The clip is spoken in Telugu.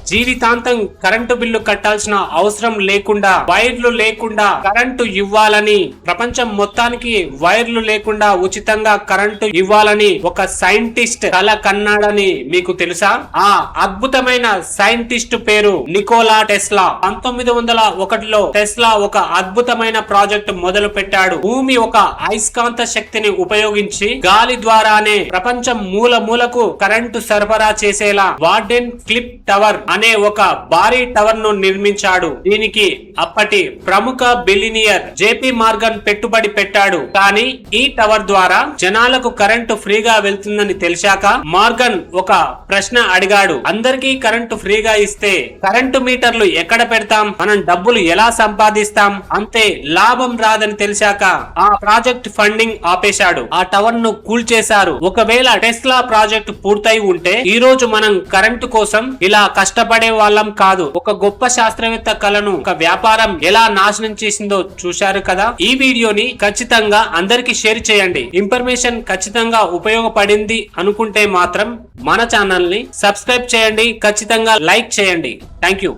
జీవితాంతం కరెంటు బిల్లు కట్టాల్సిన అవసరం లేకుండా, వైర్లు లేకుండా కరెంటు ఇవ్వాలని, ప్రపంచం మొత్తానికి వైర్లు లేకుండా ఉచితంగా కరెంటు ఇవ్వాలని ఒక సైంటిస్ట్ కల కన్నాడని మీకు తెలుసా? ఆ అద్భుతమైన సైంటిస్ట్ పేరు నికోలా టెస్లా. 1901లో టెస్లా ఒక అద్భుతమైన ప్రాజెక్ట్ మొదలు పెట్టాడు. భూమి ఒక అయస్కాంత శక్తిని ఉపయోగించి గాలి ద్వారానే ప్రపంచం మూల మూలకు కరెంటు సరఫరా చేసేలా వార్డెన్ క్లిప్ టవర్ అనే ఒక భారీ టవర్ ను నిర్మించాడు. దీనికి అప్పటి ప్రముఖ బిలినియర్ జేపీ మార్గన్ పెట్టుబడి పెట్టాడు. కానీ ఈ టవర్ ద్వారా జనాలకు కరెంటు ఫ్రీగా వెళ్తుందని తెలిసాక మార్గన్ ఒక ప్రశ్న అడిగాడు. అందరికీ కరెంటు ఫ్రీగా ఇస్తే కరెంటు మీటర్లు ఎక్కడ పెడతాం? మనం డబ్బులు ఎలా సంపాదిస్తాం? అంతే లాభం రాదని తెలిసాక ఆ ప్రాజెక్ట్ ఫండింగ్ ఆపేశాడు. ఆ టవర్ ను కూల్చేశారు. ఒకవేళ టెస్లా ప్రాజెక్ట్ పూర్తయి ఉంటే ఈ రోజు మనం కరెంటు కోసం ఇలా కష్టపడే వాళ్ళం కాదు. ఒక గొప్ప శాస్త్రవేత్త కలను ఒక వ్యాపారం ఎలా నాశనం చేసిందో చూశారు కదా. ఈ వీడియోని ఖచ్చితంగా అందరికి షేర్ చేయండి. ఇన్ఫర్మేషన్ ఖచ్చితంగా ఉపయోగపడింది అనుకుంటే మాత్రం మన ఛానల్ ని సబ్స్క్రైబ్ చేయండి. ఖచ్చితంగా లైక్ చేయండి. Thank you.